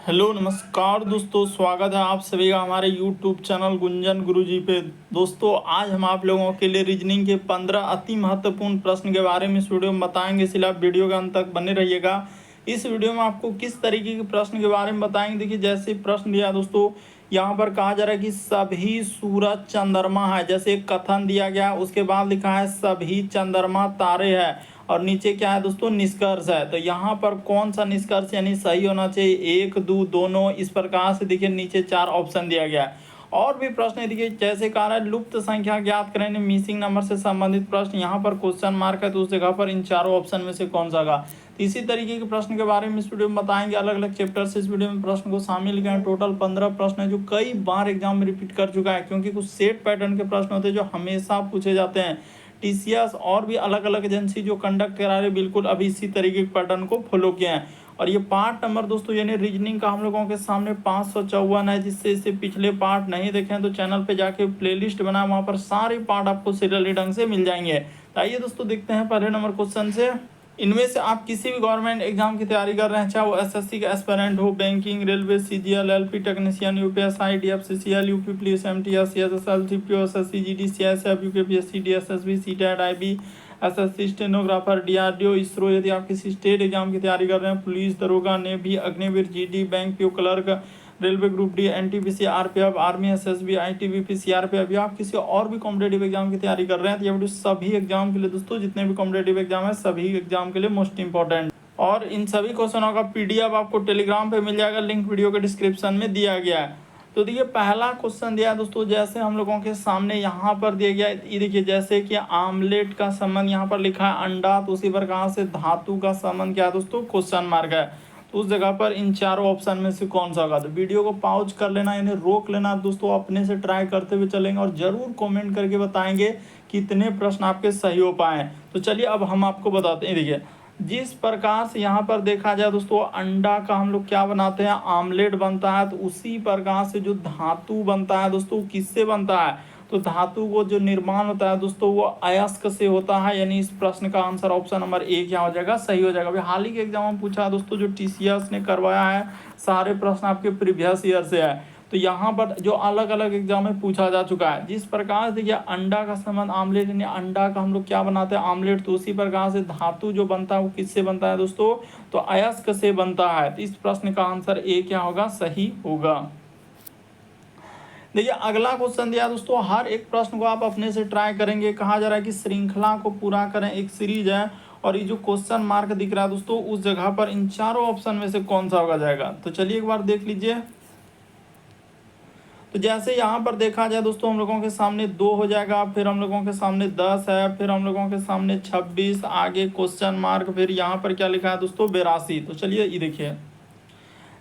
Hello नमस्कार दोस्तों, स्वागत है आप सभी का हमारे यूट्यूब चैनल गुंजन गुरुजी पे। दोस्तों आज हम आप लोगों के लिए रीजनिंग के 15 अति महत्वपूर्ण प्रश्न के बारे में इस वीडियो में बताएंगे, इसलिए आप वीडियो के अंत तक बने रहिएगा। इस वीडियो में आपको किस तरीके के प्रश्न के बारे में बताएंगे। देखिए जैसे प्रश्न दिया दोस्तों, यहाँ पर कहा जा रहा है कि सभी सूरज चंद्रमा है, जैसे एक कथन दिया गया, उसके बाद लिखा है सभी चंद्रमा तारे हैं और नीचे क्या है दोस्तों, निष्कर्ष है। तो यहाँ पर कौन सा निष्कर्ष यानी सही होना चाहिए, एक दो दोनों, इस प्रकार से देखिए नीचे 4 ऑप्शन दिया गया है। और भी प्रश्न देखिए जैसे कहा है लुप्त संख्या ज्ञात करें, मिसिंग नंबर से संबंधित प्रश्न, यहाँ पर क्वेश्चन मार्क है तो उस जगह पर इन चारों ऑप्शन में से कौन सा होगा। तो इसी तरीके के प्रश्न के बारे में इस वीडियो में बताएंगे, अलग अलग चैप्टर से इस वीडियो में प्रश्न को शामिल किया है। टोटल 15 प्रश्न है जो कई बार एग्जाम में रिपीट कर चुका है, क्योंकि कुछ सेट पैटर्न के प्रश्न होते हैं जो हमेशा पूछे जाते हैं। टीसीएस और भी अलग अलग एजेंसी जो कंडक्ट करा रहे बिल्कुल अभी इसी तरीके के पैटर्न को फॉलो किए हैं। और ये पार्ट नंबर दोस्तों यानी रीजनिंग का हम लोगों के सामने 554 है, जिससे इससे पिछले पार्ट नहीं देखें तो चैनल पे जाके प्लेलिस्ट बना, वहाँ पर सारे पार्ट आपको सीरियली ढंग से मिल जाएंगे। तो आइए दोस्तों देखते हैं पहले नंबर क्वेश्चन से। इनमें से आप किसी भी गवर्नमेंट एग्जाम की तैयारी कर रहे हैं, चाहे वो एसएससी का एस्पिरेंट हो, banking, railway, CGL, LP technician, UPSI, DFCCL, UP police, MTS, CSSL, CPO, SSC, GD, CSF, UKPSC, DSSB, CTET, IB, SSC, stenographer, DRDO, ISRO, यदि आप किसी स्टेट एग्जाम की तैयारी कर रहे हैं, पुलिस, दरोगा, navy, Agniveer, GD, bank PO clerk, railway group D, NTPC, RPF, army, SSB, ITBP, CRPF, या आप किसी और भी कॉम्पिटेटिव एग्जाम की तैयारी कर रहे हैं तो ये वीडियो सभी एग्जाम के लिए दोस्तों, जितने भी कॉम्पिटेटिव एग्जाम है सभी एग्जाम के लिए मोस्ट इंपॉर्टेंट। और इन सभी क्वेश्चनों का पीडीएफ आपको टेलीग्राम पे मिल जाएगा, लिंक वीडियो के डिस्क्रिप्शन में दिया गया है। तो देखिए पहला क्वेश्चन दिया दोस्तों, जैसे हम लोगों के सामने यहाँ पर दिया गया ये देखिए, जैसे कि आमलेट का संबंध यहाँ पर लिखा है अंडा, तो उसी प्रकार से धातु का संबंध क्या है दोस्तों, क्वेश्चन मार्क है। तो उस जगह पर इन चारों ऑप्शन में से कौन सा होगा। तो वीडियो को पॉज कर लेना, यानी रोक लेना दोस्तों, अपने से ट्राई करते हुए चलेंगे और जरूर कमेंट करके बताएंगे कितने प्रश्न आपके सही हो पाए। तो चलिए अब हम आपको बताते हैं। देखिए जिस प्रकार से यहाँ पर देखा जाए दोस्तों, अंडा का हम लोग क्या बनाते हैं, आमलेट बनता है, तो उसी प्रकार से जो धातु बनता है दोस्तों, किससे बनता है, तो धातु को जो निर्माण होता है दोस्तों वो अयस्क से होता है। यानी इस प्रश्न का आंसर ऑप्शन नंबर 1 क्या हो जाएगा, सही हो जाएगा। अभी हाल ही के एग्जाम में पूछा है दोस्तों, जो टीसीएस ने करवाया है, सारे प्रश्न आपके प्रीवियस ईयर से है। तो यहाँ पर जो अलग अलग एग्जाम में पूछा जा चुका है, जिस प्रकार देखिए अंडा का संबंध आमलेट, यानी अंडा का हम लोग क्या बनाते हैं, आमलेट, तो उसी प्रकार से धातु जो बनता है वो किससे बनता है दोस्तों, तो अयस्क से बनता है। तो इस प्रश्न का आंसर ए क्या होगा, सही होगा। देखिए अगला क्वेश्चन दिया दोस्तों, हर एक प्रश्न को आप अपने से ट्राई करेंगे। कहा जा रहा है कि श्रृंखला को पूरा करें, एक सीरीज है और ये जो क्वेश्चन मार्क दिख रहा है दोस्तों, उस जगह पर इन चारों ऑप्शन में से कौन सा होगा जाएगा। तो चलिए एक बार देख लीजिए। तो जैसे यहाँ पर देखा जाए दोस्तों, हम लोगों के सामने 2 हो जाएगा, फिर हम लोगों के सामने 10 है, फिर हम लोगों के सामने 26, आगे क्वेश्चन मार्क, फिर यहाँ पर क्या लिखा है दोस्तों, 82। तो चलिए ये देखिए,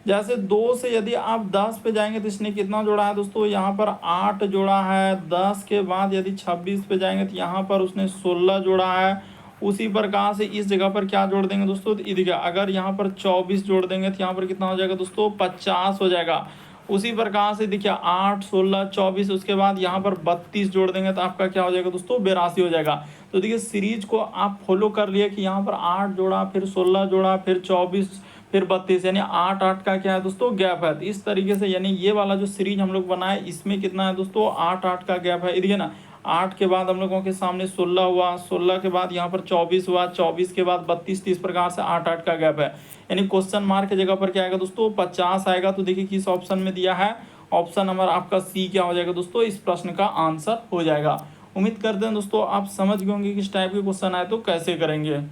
जैसे 2 से यदि आप 10 पे जाएंगे तो इसने कितना जोड़ा है दोस्तों, यहाँ पर 8 जोड़ा है। 10 के बाद यदि 26 पे जाएंगे तो यहाँ पर उसने 16 जोड़ा है। उसी प्रकार से इस जगह पर क्या जोड़ देंगे दोस्तों, तो देखिए अगर यहाँ पर 24 जोड़ देंगे तो यहाँ पर कितना हो जाएगा दोस्तों, 50 हो जाएगा। उसी प्रकार से देखिए 8, 16, 24, उसके बाद यहाँ पर 32 जोड़ देंगे तो आपका क्या हो जाएगा दोस्तों, 82 हो जाएगा। तो देखिए सीरीज को आप फॉलो कर लिए कि यहाँ पर 8 जोड़ा, फिर 16 जोड़ा, फिर 24, फिर 32, यानी 8 का क्या है दोस्तों, गैप है। तो इस तरीके से यानी ये वाला जो सीरीज हम लोग बनाए, इसमें कितना है दोस्तों, 8 का गैप है। देखिए ना, 8 के बाद हम लोगों के सामने 16 हुआ, 16 के बाद यहाँ पर 24 हुआ, 24 के बाद 32, इस प्रकार से 8 का गैप है। यानी क्वेश्चन मार्क की जगह पर क्या आएगा दोस्तों, 50 आएगा। तो देखिए किस ऑप्शन में दिया है, ऑप्शन नंबर आपका सी क्या हो जाएगा दोस्तों, इस प्रश्न का आंसर हो जाएगा। उम्मीद करते हैं दोस्तों आप समझ गए होंगे किस टाइप के क्वेश्चन आए तो कैसे करेंगे।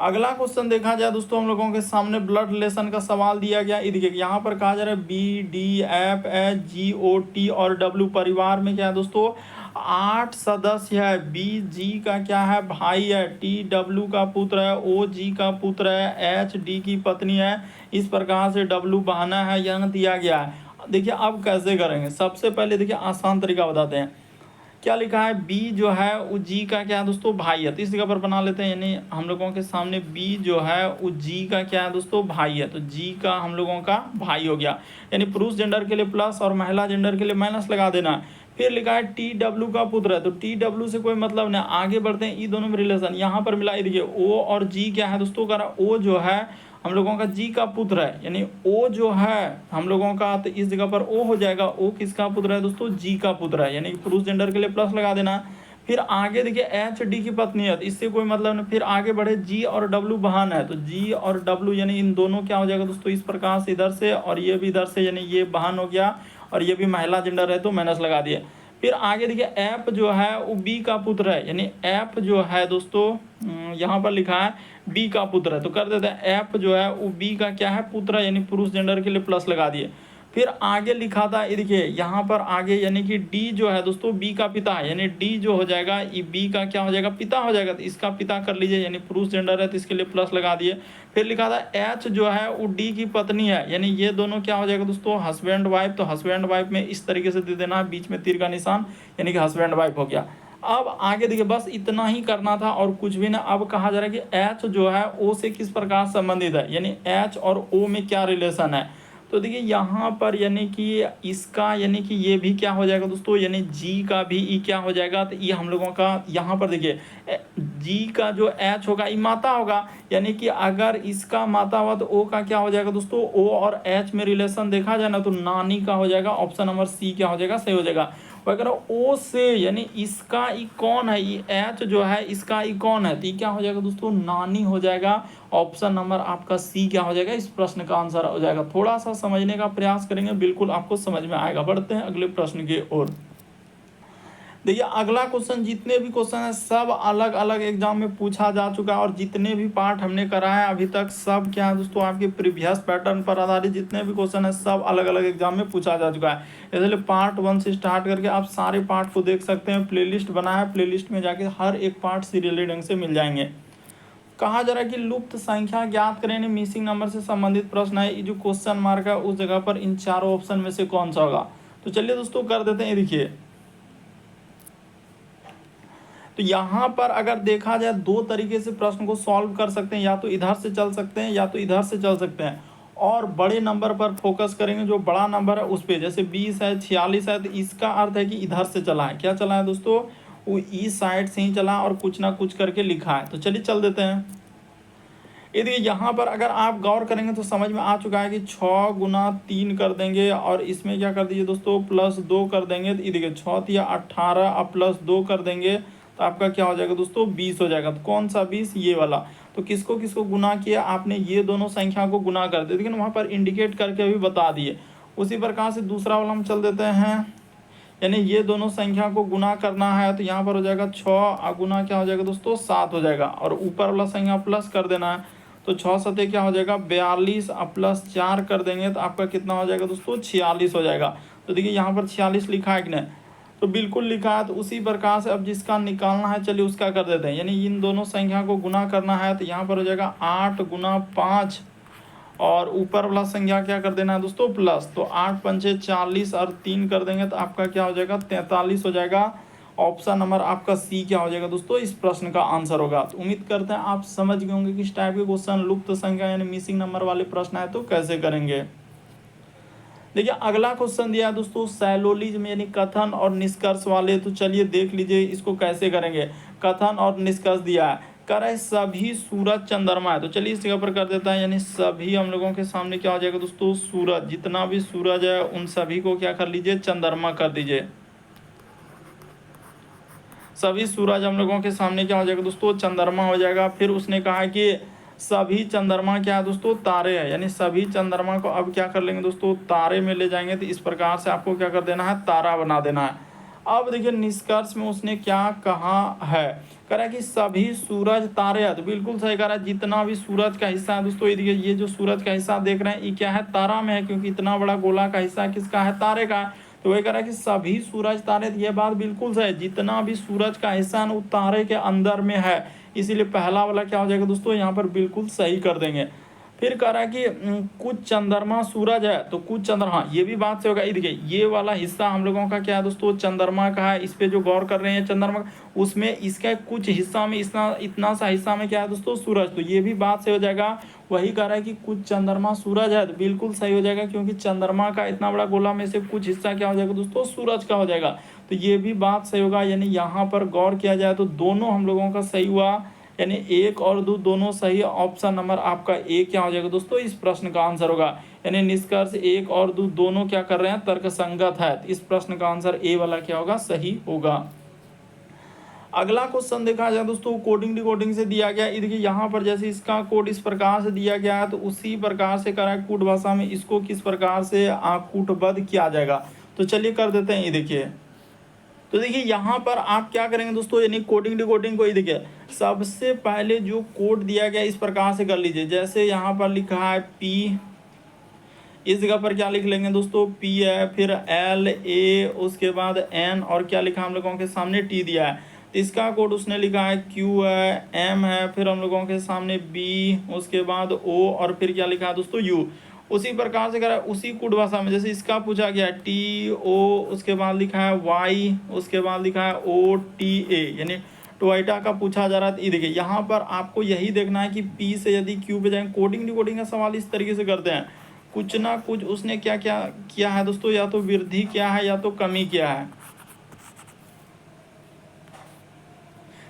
अगला क्वेश्चन देखा जाए दोस्तों, हम लोगों के सामने ब्लड रिलेशन का सवाल दिया गया। देखिए यहाँ पर कहा जा रहा है बी, डी, एफ, एच, जी, ओ, टी और डब्ल्यू परिवार में क्या है दोस्तों, 8 सदस्य है। बी जी का क्या है, भाई है। टी डब्ल्यू का पुत्र है। ओ जी का पुत्र है। एच डी की पत्नी है। इस प्रकार से डब्ल्यू बहाना है, यह दिया गया है। देखिए अब कैसे करेंगे, सबसे पहले देखिए आसान तरीका बताते हैं। क्या लिखा है, बी जो है वो जी का क्या है दोस्तों, भाई है। तो इस जगह पर बना लेते हैं, यानी हम लोगों के सामने बी जो है वो जी का क्या है दोस्तों, भाई है। तो जी का हम लोगों का भाई हो गया, यानी पुरुष जेंडर के लिए प्लस और महिला जेंडर के लिए माइनस लगा देना। फिर लिखा है टी डब्ल्यू का पुत्र है, तो टी डब्ल्यू से कोई मतलब नहीं। आगे बढ़ते हैं, ई दोनों में रिलेशन यहाँ पर मिला। देखिए ओ और जी क्या है दोस्तों, का ओ जो है हम लोगों का जी का पुत्र है, यानी ओ जो है हम लोगों का, तो इस जगह पर ओ हो जाएगा। ओ किसका पुत्र है दोस्तों? जी का पुत्र है, यानी पुरुष जेंडर के लिए प्लस लगा देना। फिर आगे देखिए एच डी की पत्नी है, तो इससे कोई मतलब नहीं। फिर आगे बढ़े, जी और डब्लू बहन है, तो जी और डब्लू यानी इन दोनों क्या हो जाएगा दोस्तों? इस प्रकार से इधर से और ये भी इधर से, यानी ये बहन हो गया और ये भी महिला जेंडर है तो माइनस लगा दिए। फिर आगे देखिए एफ जो है वो बी का पुत्र है, यानी एफ जो है दोस्तों यहाँ पर लिखा है बी का पुत्र है, तो कर देते हैं एफ जो है वो बी का क्या है? पुत्र है, यानी पुरुष जेंडर के लिए प्लस लगा दिए। फिर आगे लिखा था, ये देखिए यहाँ पर आगे, यानी कि डी जो है दोस्तों बी का पिता है, यानी डी जो हो जाएगा ये बी का क्या हो जाएगा? पिता हो जाएगा, तो इसका पिता कर लीजिए, यानी पुरुष जेंडर है तो इसके लिए प्लस लगा दिए। फिर लिखा था एच जो है वो डी की पत्नी है, यानी ये दोनों क्या हो जाएगा दोस्तों? हस्बैंड वाइफ, तो हस्बैंड वाइफ में इस तरीके से दे देना है, बीच में तीर का निशान, यानी कि हस्बैंड वाइफ हो गया। अब आगे देखिए बस इतना ही करना था और कुछ भी ना। अब कहा जा रहा है कि एच जो है ओ से किस प्रकार संबंधित है, यानी एच और ओ में क्या रिलेशन है। तो देखिए यहाँ पर यानी कि इसका, यानी कि ये भी क्या हो जाएगा दोस्तों? यानी जी का भी ई क्या हो जाएगा? तो ये हम लोगों का यहाँ पर देखिए जी का जो एच होगा ये माता होगा, यानी कि अगर इसका माता हुआ तो ओ का क्या हो जाएगा दोस्तों? ओ और एच में रिलेशन देखा जाए ना तो नानी का हो जाएगा। ऑप्शन नंबर सी क्या हो जाएगा? सही हो जाएगा। वगैरह ओ से, यानी इसका ई कौन है? ये एच जो है इसका ई कौन है? तो ये क्या हो जाएगा दोस्तों? नानी हो जाएगा। ऑप्शन नंबर आपका सी क्या हो जाएगा? इस प्रश्न का आंसर हो जाएगा। थोड़ा सा समझने का प्रयास करेंगे, बिल्कुल आपको समझ में आएगा। बढ़ते हैं अगले प्रश्न की ओर। देखिए अगला क्वेश्चन, जितने भी क्वेश्चन है सब अलग अलग एग्जाम में पूछा जा चुका है और जितने भी पार्ट हमने कराया अभी तक सब क्या है दोस्तों? आपके प्रीवियस पैटर्न पर आधारित जितने भी क्वेश्चन है सब अलग अलग एग्जाम में पूछा जा चुका है। इसलिए पार्ट 1 से स्टार्ट करके आप सारे पार्ट को देख सकते हैं। प्लेलिस्ट बना है, प्लेलिस्ट में जाके हर एक पार्ट सीरियली ढंग से मिल जाएंगे। कहा जा रहा है कि लुप्त संख्या ज्ञात करें, मिसिंग नंबर से संबंधित प्रश्न है। ये जो क्वेश्चन मार्क है उस जगह पर इन चारों ऑप्शन में से कौन सा होगा? तो चलिए दोस्तों कर देते हैं। देखिए तो यहाँ पर अगर देखा जाए दो तरीके से प्रश्न को सॉल्व कर सकते हैं, या तो इधर से चल सकते हैं या तो इधर से चल सकते हैं। और बड़े नंबर पर फोकस करेंगे, जो बड़ा नंबर है उस पर, जैसे 20 है 46 है, तो इसका अर्थ है कि इधर से चला है। क्या चला है दोस्तों? वो इस साइड से ही चला और कुछ ना कुछ करके लिखा है। तो चलिए चल देते हैं। ये देखिए यहाँ पर अगर आप गौर करेंगे तो समझ में आ चुका है कि 6 गुना 3 कर देंगे और इसमें क्या कर दीजिए दोस्तों? +2 कर देंगे। तो ये देखिए 6 या 18 अब +2 कर देंगे तो आपका क्या हो जाएगा दोस्तों? 20 हो जाएगा। तो कौन सा 20? ये वाला। तो किसको किसको गुना किया आपने? ये दोनों संख्या को गुना कर दिया, लेकिन वहाँ पर इंडिकेट करके भी बता दिए। उसी प्रकार से दूसरा वाला हम चल देते हैं, यानी ये दोनों संख्या को गुना करना है तो यहाँ पर हो जाएगा 6 गुना क्या हो जाएगा दोस्तों? 7 हो जाएगा। और ऊपर वाला संख्या प्लस कर देना है, तो 6 सते क्या हो जाएगा? 42 +4 कर देंगे तो आपका कितना हो जाएगा दोस्तों? 46 हो जाएगा। तो देखिए यहाँ पर 46 लिखा है कि नहीं? तो बिल्कुल लिखा है। तो उसी प्रकार से अब जिसका निकालना है चलिए उसका कर देते हैं, यानी इन दोनों संख्या को गुना करना है तो यहाँ पर हो जाएगा 8 गुना 5 और ऊपर वाला संख्या क्या कर देना है दोस्तों? प्लस। तो 8 पंचे 40 और 3 कर देंगे तो आपका क्या हो जाएगा? 43 हो जाएगा। ऑप्शन नंबर आपका सी क्या हो जाएगा दोस्तों? इस प्रश्न का आंसर होगा। तो उम्मीद करते हैं आप समझ गए होंगे कि इस टाइप के क्वेश्चन लुप्त संख्या यानी मिसिंग नंबर वाले प्रश्न है तो कैसे करेंगे। देखिए अगला क्वेश्चन दिया है दोस्तों सैलोलिज्म यानी कथन और निष्कर्ष वाले। तो चलिए देख लीजिए इसको कैसे करेंगे। कथन और निष्कर्ष दिया है, कह रहा है सभी सूरज चंद्रमा है। तो चलिए इस जगह पर कर देता है, यानी सभी हम लोगों के सामने क्या हो जाएगा दोस्तों? सूरज। जितना भी सूरज है उन सभी को क्या कर लीजिए? चंद्रमा कर दीजिए। सभी सूरज हम लोगों के सामने क्या हो जाएगा दोस्तों? चंद्रमा हो जाएगा। फिर उसने कहा कि सभी चंद्रमा क्या है दोस्तों? तारे हैं, यानी सभी चंद्रमा को अब क्या कर लेंगे दोस्तों? तारे में ले जाएंगे। तो इस प्रकार से आपको क्या कर देना है? तारा बना देना है। अब देखिए निष्कर्ष में उसने क्या कहा है, कह रहा है कि सभी सूरज तारे हैं। तो बिल्कुल सही कह रहा है। जितना भी सूरज का हिस्सा है दोस्तों, ये देखिए ये जो सूरज का हिस्सा देख रहे हैं ये क्या है? तारा में है, क्योंकि इतना बड़ा गोला का हिस्सा किसका है? तारे का है। तो वही कह रहा है कि सभी सूरज तारे। ये बात बिल्कुल सही है, जितना भी सूरज का हिस्सा है वो तारे के अंदर में है, इसीलिए पहला वाला क्या हो जाएगा दोस्तों? यहाँ पर बिल्कुल सही कर देंगे। फिर कह रहा है कि कुछ चंद्रमा सूरज है, तो कुछ चंद्रमा, ये भी बात से होगा। ये देखिए ये वाला हिस्सा हम लोगों का क्या है दोस्तों? चंद्रमा का है। इस पे जो गौर कर रहे हैं चंद्रमा, उसमें इसका कुछ हिस्सा में इतना सा हिस्सा में क्या है दोस्तों? सूरज। तो ये भी बात से हो जाएगा। वही कह रहा है कि कुछ चंद्रमा सूरज है, तो बिल्कुल सही हो जाएगा, क्योंकि चंद्रमा का इतना बड़ा गोला में से कुछ हिस्सा क्या हो जाएगा दोस्तों? सूरज का हो जाएगा। तो ये भी बात सही होगा, यानी यहाँ पर गौर किया जाए तो दोनों हम लोगों का सही हुआ। यानी 1 और 2 दोनों सही। ऑप्शन नंबर आपका ए क्या हो जाएगा दोस्तों, इस प्रश्न का आंसर होगा। यानी निष्कर्ष 1 और 2 दोनों क्या कर रहे हैं, तर्कसंगत है। इस प्रश्न का आंसर ए वाला क्या होगा, सही होगा। अगला क्वेश्चन देखा जाए दोस्तों, कोडिंग डिकोडिंग से दिया गया। देखिए यहाँ पर जैसे इसका कोड इस प्रकार से दिया गया है, तो उसी प्रकार से करा है कूट भाषा में इसको किस प्रकार से कूटबद्ध किया जाएगा। तो चलिए कर देते हैं। ये देखिए, तो देखिए यहाँ पर आप क्या करेंगे दोस्तों, यानी कोडिंग डिकोडिंग को, ये देखिए सबसे पहले जो कोड दिया गया इस प्रकार से कर लीजिए। जैसे यहाँ पर लिखा है पी, इस जगह पर क्या लिख लेंगे दोस्तों, पी है, फिर एल ए, उसके बाद एन, और क्या लिखा हम लोगों के सामने टी दिया है। तो इसका कोड उसने लिखा है क्यू है, एम है, फिर हम लोगों के सामने बी, उसके बाद ओ, और फिर क्या लिखा है दोस्तों, यू। उसी प्रकार से करा उसी कोड भाषा में। जैसे इसका पूछा गया टी ओ, उसके बाद लिखा है वाई, उसके बाद लिखा है ओ टी ए, यानी टोयोटा का पूछा जा रहा है। देखिए यहाँ पर आपको यही देखना है कि पी से यदि क्यू पे जाएंगे। कोडिंग डिकोडिंग का सवाल इस तरीके से करते हैं, कुछ ना कुछ उसने क्या क्या किया है दोस्तों, या तो वृद्धि क्या है या तो कमी क्या है।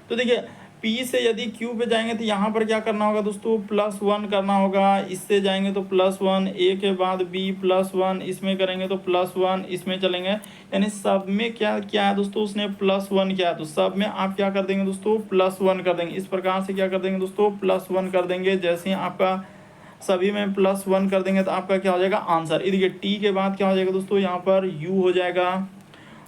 तो देखिए P से यदि Q पे जाएंगे तो यहाँ पर क्या करना होगा दोस्तों, +1 करना होगा। इससे जाएंगे तो +1, A के बाद B +1, इसमें करेंगे तो +1, इसमें चलेंगे। यानी सब में क्या क्या है दोस्तों, उसने +1 किया है, तो सब में आप क्या कर देंगे दोस्तों, +1 कर देंगे। इस प्रकार से क्या कर देंगे दोस्तों, +1 कर देंगे। जैसे ही आपका सभी में +1 कर देंगे तो आपका क्या हो जाएगा, आंसर। ये देखिए टी के बाद क्या हो जाएगा दोस्तों, यहाँ पर यू हो जाएगा।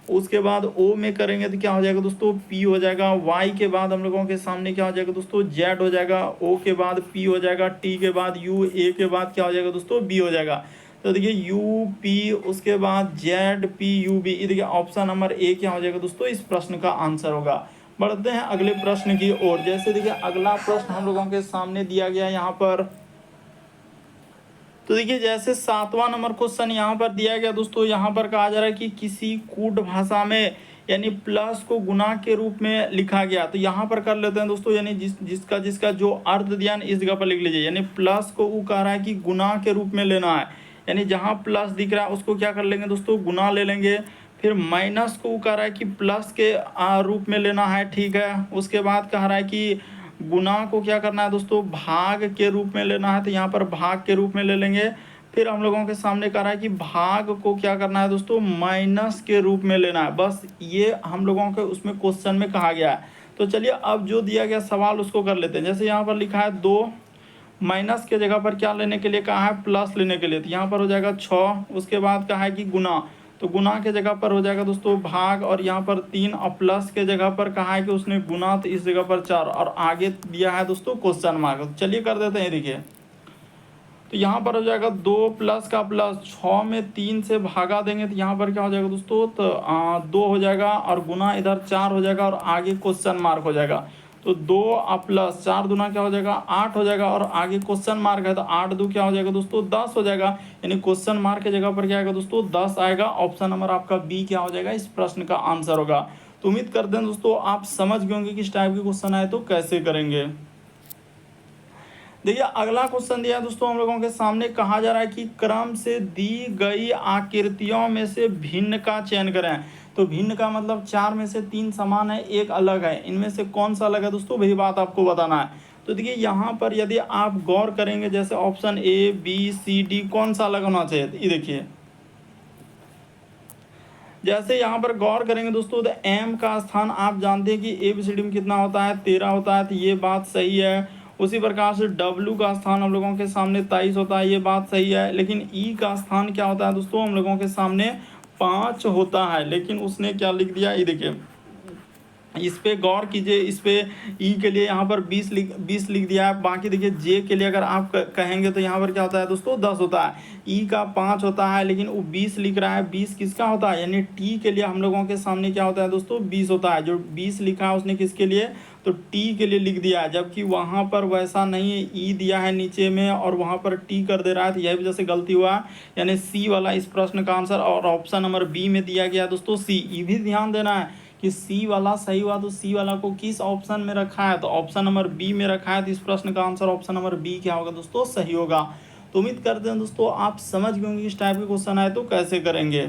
उसके बाद ओ में करेंगे तो क्या हो जाएगा दोस्तों, पी हो जाएगा। वाई के बाद हम लोगों के सामने क्या हो जाएगा दोस्तों, जेड हो जाएगा। ओ के बाद पी हो जाएगा। टी के बाद यू, ए के बाद क्या हो जाएगा दोस्तों, बी हो जाएगा। तो देखिए यू पी, उसके बाद जेड पी यू बी। देखिए ऑप्शन नंबर ए क्या हो जाएगा दोस्तों, इस प्रश्न का आंसर होगा। बढ़ते हैं अगले प्रश्न की ओर। जैसे देखिए अगला प्रश्न हम लोगों के सामने दिया गया यहाँ पर। तो देखिए जैसे 7वां नंबर क्वेश्चन यहाँ पर दिया गया दोस्तों। यहाँ पर कहा जा रहा है कि किसी कूट भाषा में यानी प्लस को गुना के रूप में लिखा गया। तो यहाँ पर कर लेते हैं दोस्तों, यानी जिसका जो अर्थ दिया है इस जगह पर लिख लीजिए। यानी प्लस को वो कह रहा है कि गुना के रूप में लेना है, यानी जहाँ प्लस दिख रहा है उसको क्या कर लेंगे दोस्तों, गुना ले लेंगे। फिर माइनस को वो कह रहा है कि प्लस के रूप में लेना है, ठीक है। उसके बाद कह रहा है कि गुना को क्या करना है दोस्तों, भाग के रूप में लेना है, तो यहाँ पर भाग के रूप में ले लेंगे। फिर हम लोगों के सामने कह रहा है कि भाग को क्या करना है दोस्तों, माइनस के रूप में लेना है। बस ये हम लोगों के उसमें क्वेश्चन में कहा गया है। तो चलिए अब जो दिया गया सवाल उसको कर लेते हैं। जैसे यहाँ पर लिखा है 2, माइनस के जगह पर क्या लेने के लिए कहा है, प्लस लेने के लिए। तो यहाँ पर हो जाएगा 6। उसके बाद कहा है कि गुना, तो गुना के जगह पर हो जाएगा दोस्तों भाग, और यहाँ पर 3, और प्लस के जगह पर कहा है कि उसने गुना, तो इस जगह पर 4, और आगे दिया है दोस्तों क्वेश्चन मार्क। तो चलिए कर देते हैं। देखिए तो यहाँ पर हो जाएगा 2 प्लस का प्लस, 6 में 3 से भागा देंगे तो यहाँ पर क्या हो जाएगा दोस्तों, तो 2 हो जाएगा, और गुना इधर 4 हो जाएगा, और आगे क्वेश्चन मार्क हो जाएगा। तो 2 प्लस 4 दूना क्या हो जाएगा, 8 हो जाएगा, और आगे क्वेश्चन मार्क है तो 8 दो क्या हो जाएगा दोस्तों, 10 हो जाएगा। यानी क्वेश्चन मार्क की जगह पर क्या आएगा दोस्तों, 10 आएगा। ऑप्शन नंबर आपका बी क्या हो जाएगा, इस प्रश्न का आंसर होगा। तो उम्मीद करते हैं दोस्तों आप समझ गए होंगे कि इस टाइप के क्वेश्चन आए तो कैसे करेंगे। देखिए अगला क्वेश्चन दिया है दोस्तों हम लोगों के सामने। कहा जा रहा है कि क्रम से दी गई आकृतियों में से भिन्न का चयन करें। तो भिन्न का मतलब 4 में से 3 समान है, एक अलग है। इनमें से कौन सा अलग है दोस्तों, वही बात आपको बताना है। तो देखिए यहाँ पर यदि आप गौर करेंगे, जैसे option A B C D, कौन सा अलग होना चाहिए। ये देखिए जैसे यहाँ पर गौर करेंगे दोस्तों, तो एम का स्थान आप जानते हैं कि ABCD में कितना होता है, 13 होता है, तो ये बात सही है। उसी प्रकार से डब्ल्यू का स्थान हम लोगों के सामने 23 होता है, ये बात सही है। लेकिन ई का स्थान क्या होता है दोस्तों, हम लोगों के सामने 5 होता है। लेकिन उसने क्या लिख दिया, ये देखिए इस पे गौर कीजिए। इस पे ई के लिए यहाँ पर 20 लिख दिया है। बाकी देखिए जे के लिए अगर आप कहेंगे तो यहाँ पर क्या होता है दोस्तों, 10 होता है। ई का 5 होता है, लेकिन वो 20 लिख रहा है। 20 किसका होता है, यानी टी के लिए हम लोगों के सामने क्या होता है दोस्तों, 20 होता है। जो 20 लिखा है उसने किसके लिए, तो टी के लिए लिख दिया है, जबकि वहाँ पर वैसा नहीं है। ई दिया है नीचे में और वहाँ पर टी कर दे रहा है, तो यही वजह से गलती हुआ। यानी सी वाला इस प्रश्न का आंसर, और ऑप्शन नंबर बी में दिया गया दोस्तों सी। ये भी ध्यान देना है कि सी वाला सही हुआ, तो सी वाला को किस ऑप्शन में रखा है, तो ऑप्शन नंबर बी में रखा है। तो इस प्रश्न का आंसर ऑप्शन नंबर बी क्या होगा दोस्तों, सही होगा। तो उम्मीद करते हैं दोस्तों आप समझ गए होंगे इस टाइप के क्वेश्चन आए तो कैसे करेंगे।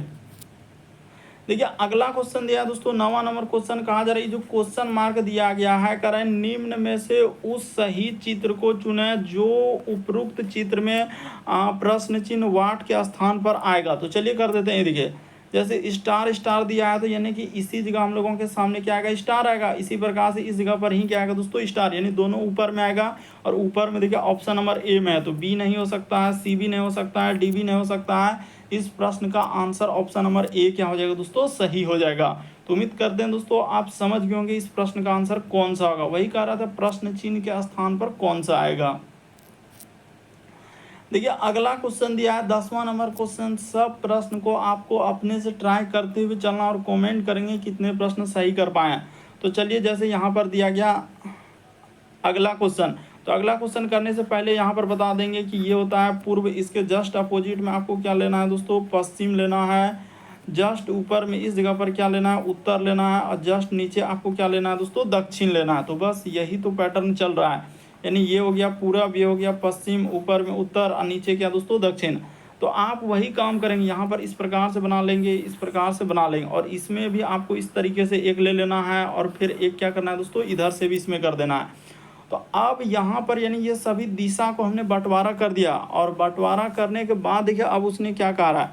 देखिए अगला क्वेश्चन दिया है दोस्तों 9वां नंबर क्वेश्चन, कहा जा रहा है जो क्वेश्चन मार्क दिया गया है, करें निम्न में से उस सही चित्र को चुने जो उपरोक्त चित्र में प्रश्न चिन्ह वाट के स्थान पर आएगा। तो चलिए कर देते हैं। देखिए जैसे स्टार स्टार दिया है तो यानी कि इसी जगह हम लोगों के सामने क्या आएगा, स्टार आएगा। इसी प्रकार से इस जगह पर ही क्या आएगा दोस्तों, स्टार, यानी दोनों ऊपर में आएगा। और ऊपर में देखिए ऑप्शन नंबर ए में है तो बी नहीं हो सकता है, सी भी नहीं हो सकता है, डी भी नहीं हो सकता है। इस प्रश्न का आंसर ऑप्शन नंबर ए क्या हो जाएगा दोस्तों, सही हो जाएगा। तो उम्मीद करते हैं दोस्तों आप समझ गए होंगे इस प्रश्न का आंसर कौन सा होगा। वही कह रहा था प्रश्न चिन्ह के स्थान पर कौन सा आएगा। देखिए अगला क्वेश्चन दिया है 10वां नंबर क्वेश्चन। सब प्रश्न को आपको अपने से ट्राई करते हुए चलना और कमेंट करेंगे कितने प्रश्न सही कर पाए। तो चलिए जैसे यहाँ पर दिया गया अगला क्वेश्चन, तो अगला क्वेश्चन करने से पहले यहाँ पर बता देंगे कि ये होता है पूर्व। इसके जस्ट अपोजिट में आपको क्या लेना है दोस्तों, पश्चिम लेना है। जस्ट ऊपर में इस जगह पर क्या लेना है, उत्तर लेना है। और जस्ट नीचे आपको क्या लेना है दोस्तों, दक्षिण लेना है। तो बस यही तो पैटर्न चल रहा है, यानी ये हो गया पूरब, ये हो गया पश्चिम, ऊपर में उत्तर और नीचे क्या दोस्तों, दक्षिण। तो आप वही काम करेंगे, यहाँ पर इस प्रकार से बना लेंगे, इस प्रकार से बना लेंगे। और इसमें भी आपको इस तरीके से एक ले लेना है और फिर एक क्या करना है दोस्तों, इधर से भी इसमें कर देना है। तो अब यहाँ पर यानी ये सभी दिशा को हमने बंटवारा कर दिया। और बंटवारा करने के बाद देखिए अब उसने क्या कहा है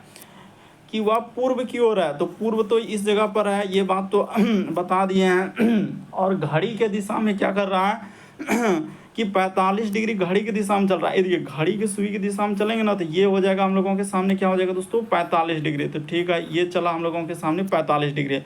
कि वह पूर्व की ओर है। तो पूर्व तो इस जगह पर है, ये बात तो बता दिए हैं। और घड़ी के दिशा में क्या कर रहा है कि 45 डिग्री घड़ी की दिशा में चल रहा है। देखिए घड़ी की सुई की दिशा में चलेंगे ना तो ये हो जाएगा हम लोगों के सामने, क्या हो जाएगा दोस्तों, 45 डिग्री। तो ठीक है, ये चला हम लोगों के सामने 45 डिग्री।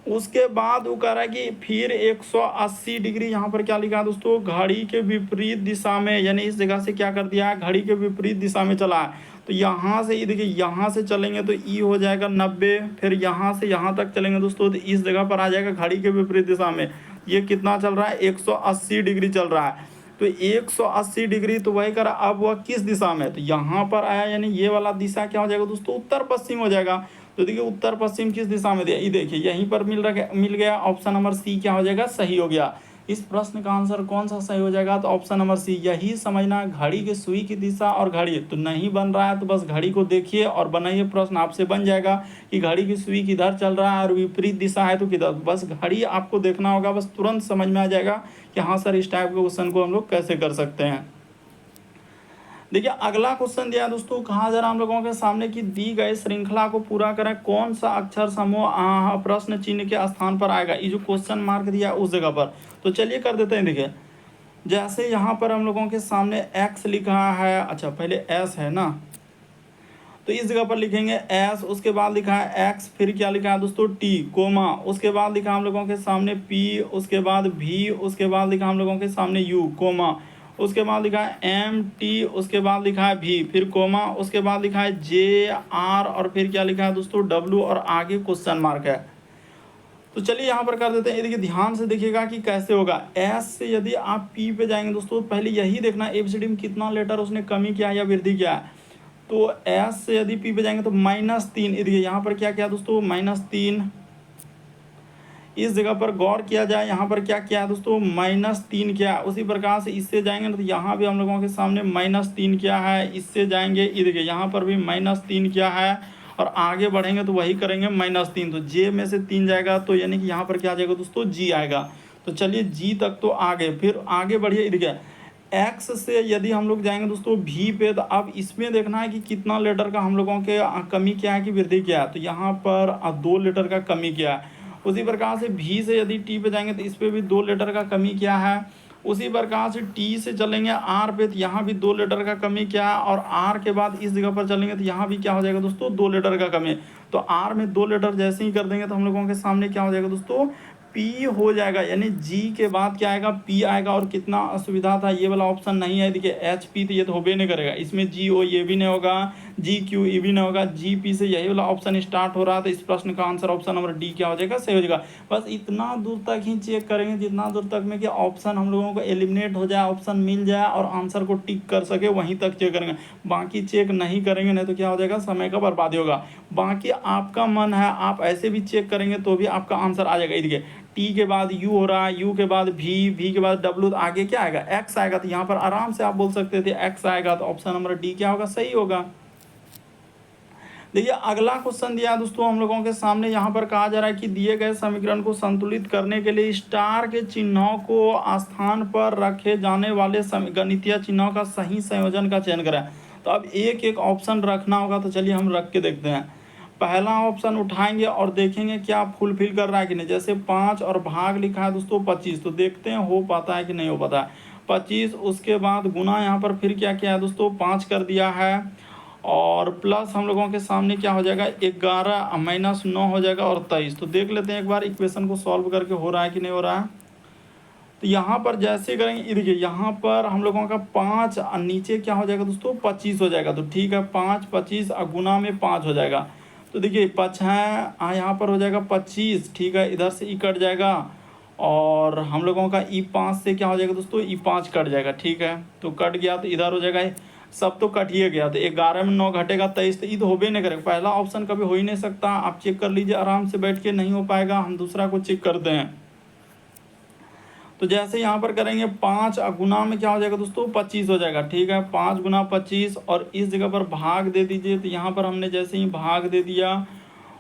उसके बाद वो कह रहा है कि फिर 180 डिग्री यहाँ पर क्या लिखा है दोस्तों, घड़ी के विपरीत दिशा में, यानी इस जगह से क्या कर दिया है, घड़ी के विपरीत दिशा में चला है। तो यहाँ से ये देखिए, यहाँ से चलेंगे तो ई हो जाएगा 90। फिर यहाँ से यहाँ तक चलेंगे दोस्तों तो इस जगह पर आ जाएगा घड़ी के विपरीत दिशा में। ये कितना चल रहा है, 180 डिग्री चल रहा है। तो 180 डिग्री, तो वही करा। अब वह किस दिशा में, तो यहाँ पर आया, यानी ये वाला दिशा क्या हो जाएगा दोस्तों, उत्तर पश्चिम हो जाएगा। तो देखिए उत्तर पश्चिम किस दिशा में दिया, ये देखिए यहीं पर मिल गया। ऑप्शन नंबर सी क्या हो जाएगा, सही हो गया। इस प्रश्न का आंसर कौन सा सही हो जाएगा, तो ऑप्शन नंबर सी। यही समझना, घड़ी के सुई की दिशा और घड़ी तो नहीं बन रहा है तो बस घड़ी को देखिए और बनाइए, प्रश्न आपसे बन जाएगा कि घड़ी की सुई किधर चल रहा है और विपरीत दिशा है तो किधर। बस घड़ी आपको देखना होगा, बस तुरंत समझ में आ जाएगा कि हाँ सर इस टाइप के क्वेश्चन को हम लोग कैसे कर सकते हैं। देखिए अगला क्वेश्चन दिया दोस्तों, कहा जा रहा हम लोगों के सामने कि दी गई श्रृंखला को पूरा करें, कौन सा अक्षर समूह प्रश्न चिन्ह के स्थान पर आएगा। ये जो क्वेश्चन मार्क दिया उस जगह पर, तो चलिए कर देते हैं। देखिए जैसे यहाँ पर हम लोगों के सामने एक्स लिखा है, अच्छा पहले एस है ना, तो इस जगह पर लिखेंगे एस। उसके बाद लिखा है एक्स, फिर क्या लिखा है दोस्तों, टी कोमा। उसके बाद लिखा हम लोगों के सामने पी, उसके बाद भी, उसके बाद लिखा हम लोगों के सामने यू कोमा। उसके बाद लिखा है एम टी, उसके बाद लिखा है भी, फिर कोमा। उसके बाद लिखा है जे आर, और फिर क्या लिखा है दोस्तों, डब्ल्यू, और आगे क्वेश्चन मार्क है। तो चलिए यहाँ पर कर देते हैं। देखिए ध्यान से देखिएगा कि कैसे होगा। एस से यदि आप पी पे जाएंगे दोस्तों, पहले यही देखना एबीसीडी में कितना लेटर उसने कमी किया या वृद्धि किया है। तो एस से यदि पी पे जाएंगे तो -3, देखिए यहाँ पर क्या किया दोस्तों, -3। इस जगह पर गौर किया जाए, यहाँ पर क्या किया है दोस्तों, -3 किया है। उसी प्रकार से इससे जाएंगे तो यहाँ भी हम लोगों के सामने -3 किया है। इससे जाएंगे, ये देखिए यहाँ पर भी -3 किया है। और आगे बढ़ेंगे तो वही करेंगे -3। तो जे में से 3 जाएगा तो यानी कि यहाँ पर क्या आ जाएगा दोस्तों, जी आएगा। तो चलिए जी तक तो आगे, फिर आगे बढ़िए। देखिए एक्स से यदि हम लोग जाएंगे दोस्तों भी पे, तो अब इसमें देखना है कि कितना लेटर का हम लोगों के कमी किया है कि वृद्धि किया है। तो यहाँ पर 2 लेटर का कमी किया है। उसी प्रकार से भी से यदि टी पे जाएंगे तो इस पर भी 2 लेटर का कमी किया है। उसी प्रकार से टी से चलेंगे आर पे, तो यहाँ भी 2 लेटर का कमी किया है। और आर के बाद इस जगह पर चलेंगे तो यहाँ भी क्या हो जाएगा दोस्तों, 2 लेटर का कमी। तो आर में 2 लेटर जैसे ही कर देंगे तो हम लोगों के सामने क्या हो जाएगा दोस्तों, पी हो जाएगा। यानी जी के बाद क्या आएगा, पी आएगा। और कितना असुविधा था, ये वाला ऑप्शन नहीं है। देखिए एच पी तो ये तो होबे नहीं करेगा, इसमें जी ओ ये भी नहीं होगा, जी क्यू ई भी नहीं होगा, जी पी से यही वाला ऑप्शन स्टार्ट हो रहा है। तो इस प्रश्न का आंसर ऑप्शन नंबर डी क्या हो जाएगा, सही हो जाएगा। बस इतना दूर तक ही चेक करेंगे, जितना दूर तक में कि ऑप्शन हम लोगों को एलिमिनेट हो जाए, ऑप्शन मिल जाए और आंसर को टिक कर सके, वहीं तक चेक करेंगे। बाकी चेक नहीं करेंगे, नहीं तो क्या हो जाएगा, समय का बर्बादी होगा। बाकी आपका मन है, आप ऐसे भी चेक करेंगे तो भी आपका आंसर आ जाएगा। देखिए टी के बाद यू हो रहा है, यू के बाद भी के बाद डब्ल्यू, तो आगे क्या आएगा, एक्स आएगा। तो यहाँ पर आराम से आप बोल सकते थे एक्स आएगा। तो ऑप्शन नंबर डी क्या होगा, सही होगा। देखिए अगला क्वेश्चन दिया है दोस्तों हम लोगों के सामने। यहाँ पर कहा जा रहा है कि दिए गए समीकरण को संतुलित करने के लिए स्टार के चिन्हों को स्थान पर रखे जाने वाले गणितीय चिन्हों का सही संयोजन का चयन करें। तो अब एक एक ऑप्शन रखना होगा, तो चलिए हम रख के देखते हैं। पहला ऑप्शन उठाएंगे और देखेंगे क्या फुलफिल कर रहा है कि नहीं। जैसे 5 और भाग लिखा है दोस्तों 25, तो देखते हैं हो पाता है कि नहीं हो पाता है। 25 उसके बाद गुना, यहाँ पर फिर क्या किया है दोस्तों 5 कर दिया है, और प्लस हम लोगों के सामने क्या हो जाएगा 11 माइनस 9 हो जाएगा और 23। तो देख लेते हैं एक बार इक्वेशन को सॉल्व करके हो रहा है कि नहीं हो रहा है। तो यहाँ पर जैसे करेंगे, देखिए यहाँ पर हम लोगों का 5 नीचे क्या हो जाएगा दोस्तों 25 हो जाएगा। तो ठीक है 5 25 गुना में 5 हो जाएगा। तो देखिए 5 है यहाँ पर हो जाएगा 25, ठीक है इधर से ई कट जाएगा, और हम लोगों का ई5 से क्या हो जाएगा दोस्तों ई5 कट जाएगा, ठीक है। तो कट गया तो इधर हो जाएगा, सब तो कट ही गया। तो 11 में 9 घटेगा 23, तो ये तो हो भी नहीं करेगा। पहला ऑप्शन कभी हो ही नहीं सकता, आप चेक कर लीजिए आराम से बैठ के, नहीं हो पाएगा। हम दूसरा को चेक करते हैं। तो जैसे यहाँ पर करेंगे 5 गुना में क्या हो जाएगा दोस्तों 25 हो जाएगा, ठीक है 5 गुना 25, और इस जगह पर भाग दे दीजिए। तो यहाँ पर हमने जैसे ही भाग दे दिया,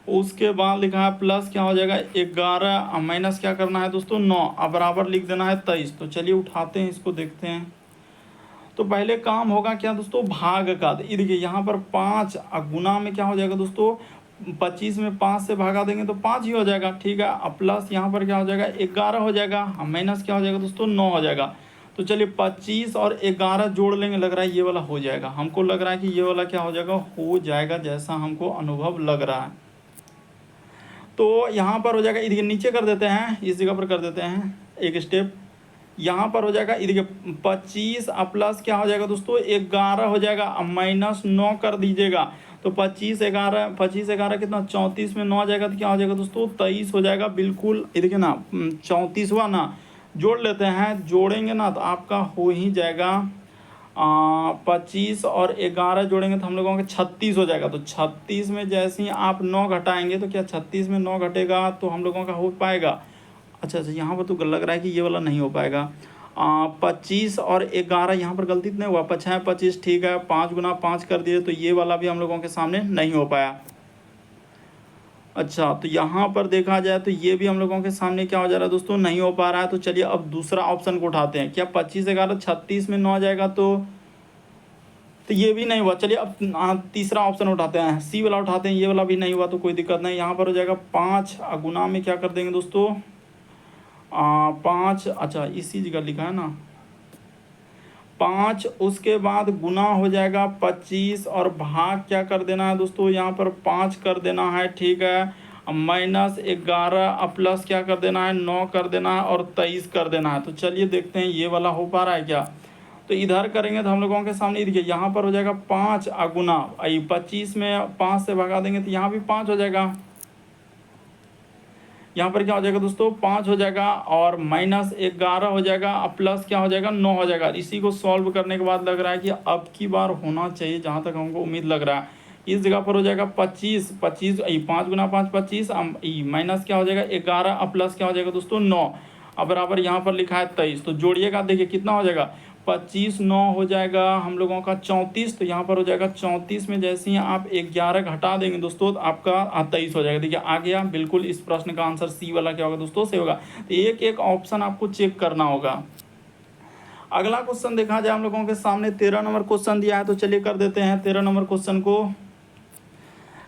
उसके बाद लिखा है प्लस क्या हो जाएगा 11 माइनस क्या करना है दोस्तों 9, अब बराबर लिख देना है 23। तो चलिए उठाते हैं इसको, देखते हैं। तो पहले काम होगा क्या दोस्तों भाग का। तो ये देखिए यहाँ पर 5 गुना में क्या हो जाएगा दोस्तों 25 में 5 से भागा देंगे तो 5 ही हो जाएगा, ठीक है। अब प्लस यहाँ पर क्या हो जाएगा 11 हो जाएगा, माइनस क्या हो जाएगा दोस्तों 9 हो जाएगा। तो चलिए 25 और 11 जोड़ लेंगे, लग रहा है ये वाला हो जाएगा। हमको लग रहा है कि ये वाला क्या हो जाएगा हो जाएगा, जैसा हमको अनुभव लग रहा है। तो यहाँ पर हो जाएगा, इधर नीचे कर देते हैं, इस जगह पर कर देते हैं एक स्टेप। यहाँ पर हो जाएगा इधर 25 प्लस क्या हो जाएगा दोस्तों 11 हो जाएगा, अब माइनस 9 कर दीजिएगा। तो 25 11 कितना 34 में 9 आ जाएगा, तो क्या हो जाएगा दोस्तों 23 हो जाएगा। बिल्कुल ये देखिए ना 34 हुआ ना, जोड़ लेते हैं, जोड़ेंगे ना तो आपका हो ही जाएगा 25 और 11 जोड़ेंगे तो हम लोगों का 36 हो जाएगा। तो 36 में जैसे ही आप 9 घटाएंगे तो क्या 36 में 9 घटेगा तो हम लोगों का हो पाएगा। अच्छा यहाँ पर तो लग रहा है कि ये वाला नहीं हो पाएगा। 25 और 11 यहाँ पर गलती तो नहीं हुआ, 5 है 25, ठीक है 5 गुना 5 कर दिए, तो ये वाला भी हम लोगों के सामने नहीं हो पाया। अच्छा तो यहाँ पर देखा जाए तो ये भी हम लोगों के सामने क्या हो जा रहा है दोस्तों नहीं हो पा रहा है। तो चलिए अब दूसरा ऑप्शन को उठाते हैं। क्या 25 11 36 में 9 आ जाएगा, तो ये भी नहीं हुआ। चलिए अब तीसरा ऑप्शन उठाते हैं, सी वाला उठाते हैं, ये वाला भी नहीं हुआ तो कोई दिक्कत नहीं। यहाँ पर हो जाएगा 5 गुना में क्या कर देंगे दोस्तों 5, अच्छा इसी जगह लिखा है ना 5, उसके बाद गुना हो जाएगा 25 और भाग क्या कर देना है दोस्तों यहाँ पर 5 कर देना है, ठीक है माइनस 11 प्लस क्या कर देना है 9 कर देना है और 23 कर देना है। तो चलिए देखते हैं ये वाला हो पा रहा है क्या। तो इधर करेंगे तो हम लोगों के सामने देखिए यहाँ पर हो जाएगा 5 गुना 25 में 5 से भगा देंगे तो यहाँ भी 5 हो जाएगा। यहाँ पर क्या हो जाएगा दोस्तों 5 हो जाएगा और माइनस 11 हो जाएगा, अब प्लस क्या हो जाएगा 9 हो जाएगा। इसी को सॉल्व करने के बाद लग रहा है कि अब की बार होना चाहिए, जहाँ तक हमको उम्मीद लग रहा है। इस जगह पर हो जाएगा 25 5 गुना 5 25, माइनस क्या हो जाएगा 11, अब प्लस क्या हो जाएगा दोस्तों 9, अब बराबर यहाँ पर लिखा है 23। तो जोड़िएगा देखिए कितना हो जाएगा 25 9 हो जाएगा हम लोगों का 34। तो यहाँ पर हो जाएगा 34 में जैसे ही आप 11 घटा देंगे दोस्तों तो आपका 23 हो जाएगा। देखिए आ गया बिल्कुल। इस प्रश्न का आंसर सी वाला क्या होगा दोस्तों सही होगा। तो एक एक ऑप्शन आपको चेक करना होगा। अगला क्वेश्चन देखा जाए हम लोगों के सामने 13 नंबर क्वेश्चन दिया है, तो चलिए कर देते हैं 13 नंबर क्वेश्चन को।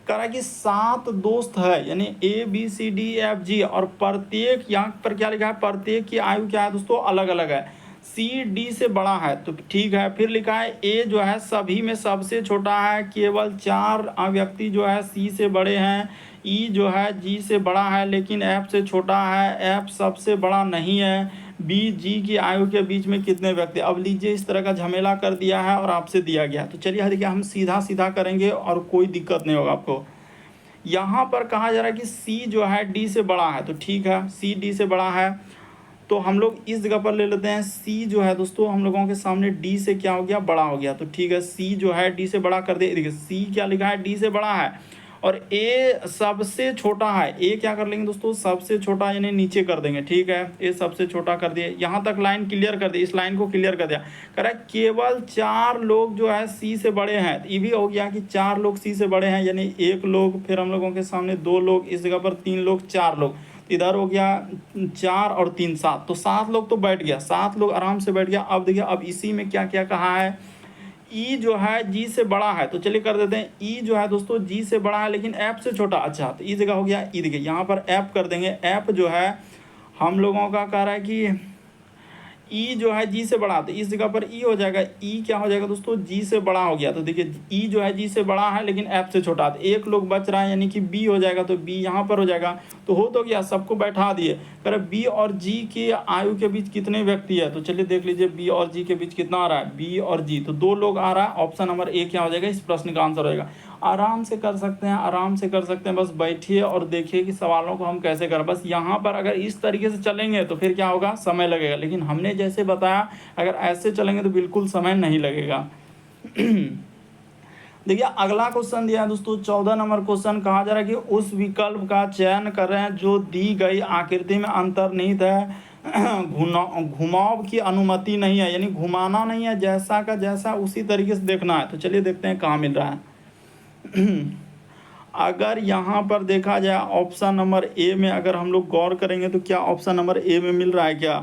कह रहा है कि 7 दोस्त है, यानी ABCDEFG, और प्रत्येक यहाँ पर क्या लिखा है प्रत्येक की आयु क्या है दोस्तों अलग अलग है। CD से बड़ा है तो ठीक है। फिर लिखा है A जो है सभी में सबसे छोटा है, केवल 4 व्यक्ति जो है C से बड़े हैं। E जो है G से बड़ा है लेकिन F से छोटा है, F सबसे बड़ा नहीं है। B G की आयु के बीच में कितने व्यक्ति। अब लीजिए इस तरह का झमेला कर दिया है और आपसे दिया गया। तो चलिए देखिए हम सीधा सीधा करेंगे और कोई दिक्कत नहीं होगा आपको। यहाँ पर कहा जा रहा है कि C जो है D से बड़ा है, तो ठीक है C D से बड़ा है, तो हम लोग इस जगह पर ले लेते हैं C जो है दोस्तों हम लोगों के सामने D से क्या हो गया बड़ा हो गया। तो ठीक है C जो है D से बड़ा कर दे। देखिए C क्या लिखा है D से बड़ा है, और ए सबसे छोटा है, ए क्या कर लेंगे दोस्तों, सबसे छोटा यानी नीचे कर देंगे, ठीक है। ए सबसे छोटा कर दिए, यहाँ तक लाइन क्लियर कर दी, इस लाइन को क्लियर कर दिया। कह रहा है केवल 4 लोग जो है सी से बड़े हैं, ये भी हो गया कि 4 लोग सी से बड़े हैं, यानी 1 लोग, फिर हम लोगों के सामने 2 लोग, इस जगह पर 3 लोग, 4 लोग, इधर हो गया 4 और 3 7, तो 7 लोग तो बैठ गया, 7 लोग आराम से बैठ गया। अब देखिए अब इसी में क्या क्या कहा है, ई जो है जी से बड़ा है, तो चलिए कर देते हैं, ई जो है दोस्तों जी से बड़ा है लेकिन एफ से छोटा। अच्छा, तो ई जगह हो गया ई, देखिए यहाँ पर एफ कर देंगे। एफ जो है हम लोगों का कह रहा है कि ई जो है जी से बड़ा, तो इस जगह पर ई हो जाएगा। ई क्या हो जाएगा दोस्तों, जी से बड़ा हो गया, तो देखिए ई जो है जी से बड़ा है लेकिन एफ से छोटा, तो 1 लोग बच रहा है यानी कि बी हो जाएगा, तो बी यहाँ पर हो जाएगा। तो हो तो गया, सबको बैठा दिए। कह रहे बी और जी की आयु के बीच कितने व्यक्ति है, तो चलिए देख लीजिए बी और जी के बीच कितना आ रहा है, बी और जी, तो 2 लोग आ रहा है। ऑप्शन नंबर ए क्या हो जाएगा, इस प्रश्न का आंसर हो जाएगा। आराम से कर सकते हैं, आराम से कर सकते हैं, बस बैठिए और देखिए कि सवालों को हम कैसे करें। बस यहाँ पर अगर इस तरीके से चलेंगे तो फिर क्या होगा, समय लगेगा, लेकिन हमने जैसे बताया अगर ऐसे चलेंगे तो बिल्कुल समय नहीं लगेगा। देखिए अगला क्वेश्चन दिया है दोस्तों, 14 नंबर क्वेश्चन। कहा जा रहा है कि उस विकल्प का चयन करें जो दी गई आकृति में अंतर्निहित है, घुमाव की अनुमति नहीं है, यानी घुमाना नहीं है, जैसा का जैसा उसी तरीके से देखना है। तो चलिए देखते हैं कहाँ मिल रहा है। अगर यहाँ पर देखा जाए ऑप्शन नंबर ए में अगर हम लोग गौर करेंगे तो क्या ऑप्शन नंबर ए में मिल रहा है क्या,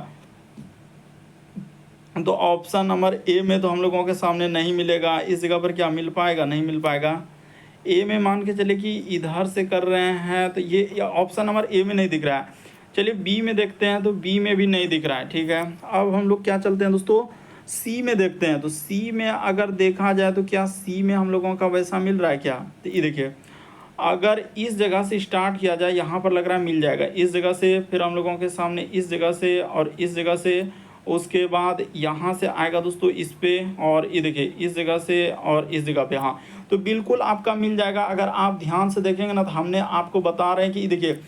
तो ऑप्शन नंबर ए में तो हम लोगों के सामने नहीं मिलेगा। इस जगह पर क्या मिल पाएगा, नहीं मिल पाएगा। ए में मान के चले कि इधर से कर रहे हैं तो ये ऑप्शन नंबर ए में नहीं दिख रहा है। चलिए बी में देखते हैं, तो बी में भी नहीं दिख रहा है, ठीक है। अब हम लोग क्या चलते हैं दोस्तों, सी में देखते हैं। तो सी में अगर देखा जाए तो क्या सी में हम लोगों का वैसा मिल रहा है क्या, तो ये देखिए अगर इस जगह से स्टार्ट किया जाए, यहाँ पर लग रहा है मिल जाएगा, इस जगह से, फिर हम लोगों के सामने इस जगह से और इस जगह से, उसके बाद यहाँ से आएगा दोस्तों इस पे, और ये देखिए इस जगह से और इस जगह पे, हाँ तो बिल्कुल आपका मिल जाएगा। अगर आप ध्यान से देखेंगे ना तो हमने आपको बता रहे हैं कि देखिए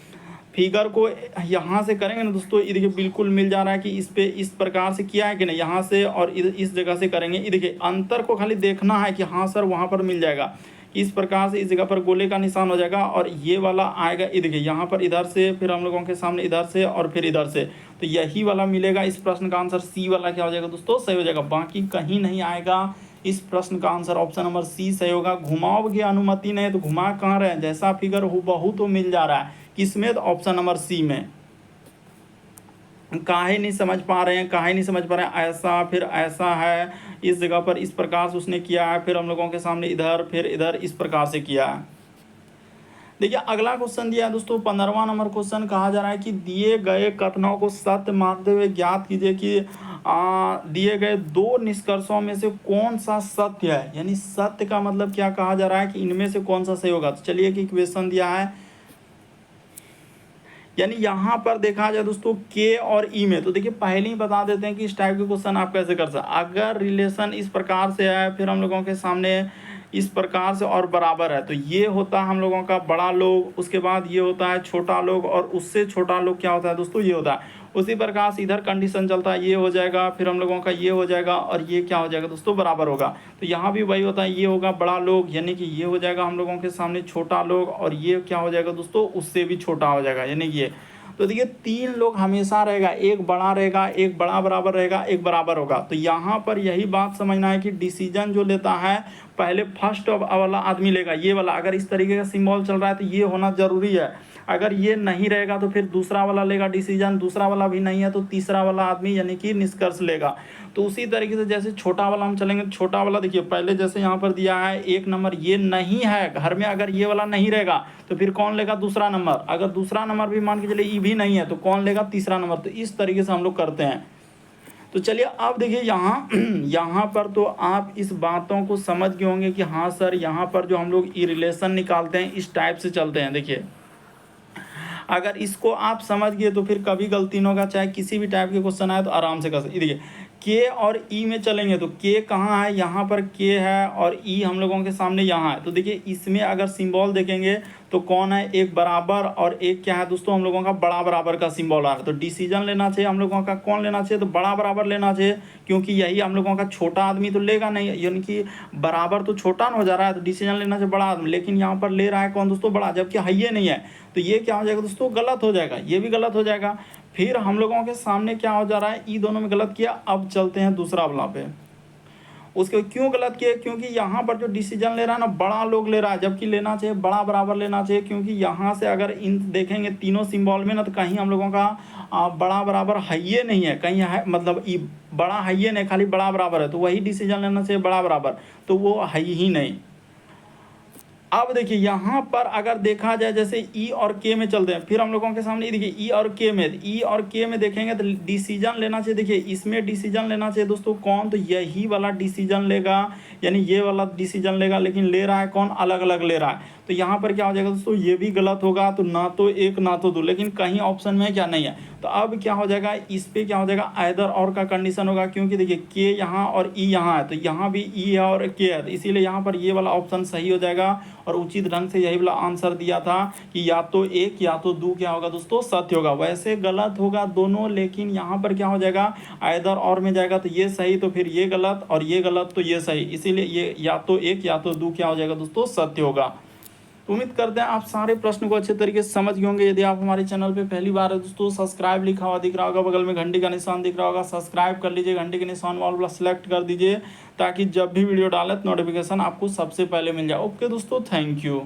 फिगर को यहाँ से करेंगे ना दोस्तों, ये देखिए बिल्कुल मिल जा रहा है कि इस पे इस प्रकार से किया है कि नहीं, यहाँ से और इस जगह से करेंगे, ये देखिए अंतर को खाली देखना है कि हाँ सर वहाँ पर मिल जाएगा। इस प्रकार से इस जगह पर गोले का निशान हो जाएगा और ये वाला आएगा, ये देखिए यहाँ पर इधर से, फिर हम लोगों के सामने इधर से और फिर इधर से, तो यही वाला मिलेगा। इस प्रश्न का आंसर सी वाला क्या हो जाएगा दोस्तों, सही हो जाएगा, बाकी कहीं नहीं आएगा। इस प्रश्न का आंसर ऑप्शन नंबर सी सही होगा। घुमाव की अनुमति नहीं, तो घुमा कहाँ रहे हैं, जैसा फिगर हूबहू तो मिल जा रहा है, किसमें, तो ऑप्शन नंबर सी में। काहे नहीं समझ पा रहे हैं, काहे नहीं समझ पा रहे हैं, ऐसा फिर ऐसा है, इस जगह पर इस प्रकार से उसने किया है, फिर हम लोगों के सामने इधर, फिर इधर, इस प्रकार से किया है। देखिए अगला क्वेश्चन दिया है दोस्तों 15वां नंबर क्वेश्चन। कहा जा रहा है कि दिए गए कथनों को सत्य मानते हुए ज्ञात कीजिए कि दिए गए 2 निष्कर्षों में से कौन सा सत्य है, यानी सत्य का मतलब क्या कहा जा रहा है कि इनमें से कौन सा सही होगा। तो चलिए कि इक्वेशन दिया है, यानी यहाँ पर देखा जाए दोस्तों के और ई में, तो देखिए पहले ही बता देते हैं कि इस टाइप के क्वेश्चन आप कैसे कर सकते हैं। अगर रिलेशन इस प्रकार से है, फिर हम लोगों के सामने इस प्रकार से और बराबर है, तो ये होता है हम लोगों का बड़ा लोग, उसके बाद ये होता है छोटा लोग, और उससे छोटा लोग क्या होता है दोस्तों, ये होता है। उसी प्रकार से इधर कंडीशन चलता है, ये हो जाएगा, फिर हम लोगों का ये हो जाएगा, और ये क्या हो जाएगा दोस्तों, बराबर होगा। तो यहाँ भी वही होता है, ये होगा बड़ा लोग, यानी कि ये हो जाएगा हम लोगों के सामने छोटा लोग, और ये क्या हो जाएगा दोस्तों, उससे भी छोटा हो जाएगा, यानी कि ये। तो देखिए 3 लोग हमेशा रहेगा, एक बड़ा रहेगा, एक बड़ा बराबर रहेगा, एक बराबर होगा। तो यहाँ पर यही बात समझना है कि डिसीजन जो लेता है पहले फर्स्ट वाला आदमी लेगा, ये वाला। अगर इस तरीके का सिंबल चल रहा है तो ये होना जरूरी है। अगर ये नहीं रहेगा तो फिर दूसरा वाला लेगा डिसीजन, दूसरा वाला भी नहीं है तो तीसरा वाला आदमी यानी कि निष्कर्ष लेगा। तो उसी तरीके से जैसे छोटा वाला हम चलेंगे, छोटा वाला देखिए पहले जैसे यहाँ पर दिया है 1 नंबर, ये नहीं है घर में, अगर ये वाला नहीं रहेगा तो फिर कौन लेगा, दूसरा नंबर। अगर दूसरा नंबर भी मान के चलिए ई भी नहीं है तो कौन लेगा, तीसरा नंबर। तो इस तरीके से हम लोग करते हैं। तो चलिए अब देखिए यहाँ पर तो आप इस बातों को समझ गए होंगे कि हाँ सर यहाँ पर जो हम लोग ई रिलेशन निकालते हैं इस टाइप से चलते हैं। देखिए अगर इसको आप समझ गए तो फिर कभी गलती नहीं होगा, चाहे किसी भी टाइप के क्वेश्चन आए तो आराम से कर सकते। देखिए के और ई में चलेंगे तो के कहाँ है, यहाँ पर के है और ई हम लोगों के सामने यहाँ है। तो देखिए इसमें अगर सिंबल देखेंगे तो कौन है, एक बराबर और एक क्या है दोस्तों, हम लोगों का बड़ा बराबर का सिंबल आ रहा है। तो डिसीजन लेना चाहिए हम लोगों का, कौन लेना चाहिए, तो बड़ा बराबर लेना चाहिए, क्योंकि यही हम लोगों का छोटा आदमी तो लेगा नहीं, यानी कि बराबर तो छोटा ना हो जा रहा है, तो डिसीजन लेना चाहिए बड़ा आदमी। लेकिन यहाँ पर ले रहा है कौन दोस्तों, बड़ा, जबकि है ये नहीं है। तो ये क्या हो जाएगा दोस्तों, गलत हो जाएगा, ये भी गलत हो जाएगा। फिर हम लोगों के सामने क्या हो जा रहा है, ई दोनों में गलत किया। अब चलते हैं दूसरा वाला पे, उसके क्यों गलत किया, क्योंकि यहाँ पर जो डिसीजन ले रहा है ना, बड़ा लोग ले रहा है, जबकि लेना चाहिए बड़ा बराबर लेना चाहिए। क्योंकि यहाँ से अगर इन देखेंगे तीनों सिंबल में ना, तो कहीं हम लोगों का बड़ा बराबर है ये नहीं है, कहीं है मतलब ई बड़ा है ये नहीं, खाली बड़ा बराबर है, तो वही डिसीजन लेना चाहिए बड़ा बराबर, तो वो है ही नहीं। अब देखिए यहाँ पर अगर देखा जाए, जैसे ई और के में चलते हैं, फिर हम लोगों के सामने देखिए ई और के में देखेंगे तो डिसीजन लेना चाहिए। देखिए इसमें डिसीजन लेना चाहिए दोस्तों कौन, तो यही वाला डिसीजन लेगा, यानी ये वाला डिसीजन लेगा, लेकिन ले रहा है कौन, अलग अलग ले रहा है। तो यहाँ पर क्या हो जाएगा दोस्तों, ये भी गलत होगा, तो ना तो एक ना तो दो, लेकिन कहीं ऑप्शन में क्या नहीं है। तो अब क्या हो जाएगा, इस पे क्या हो जाएगा, आइदर और का कंडीशन होगा, क्योंकि देखिए के यहाँ और ई यहाँ है, तो यहाँ भी ई है और के है, तो इसीलिए यहाँ पर ये वाला ऑप्शन सही हो जाएगा। और उचित ढंग से यही वाला आंसर दिया था कि या तो एक या तो दो क्या होगा दोस्तों, सत्य होगा। वैसे गलत होगा दोनों, लेकिन यहाँ पर क्या हो जाएगा, आइदर और में जाएगा, तो ये सही, तो फिर ये गलत और ये गलत, तो ये सही, इसीलिए ये या तो एक या तो दो क्या हो जाएगा दोस्तों, सत्य होगा। तो उम्मीद करते हैं आप सारे प्रश्न को अच्छे तरीके से समझ गए होंगे। यदि आप हमारे चैनल पे पहली बार है दोस्तों, सब्सक्राइब लिखा हुआ दिख रहा होगा, बगल में घंटी का निशान दिख रहा होगा, सब्सक्राइब कर लीजिए, घंटी के निशान वाला सेलेक्ट कर दीजिए, ताकि जब भी वीडियो डालें तो नोटिफिकेशन आपको सबसे पहले मिल जाए। ओके दोस्तों, थैंक यू।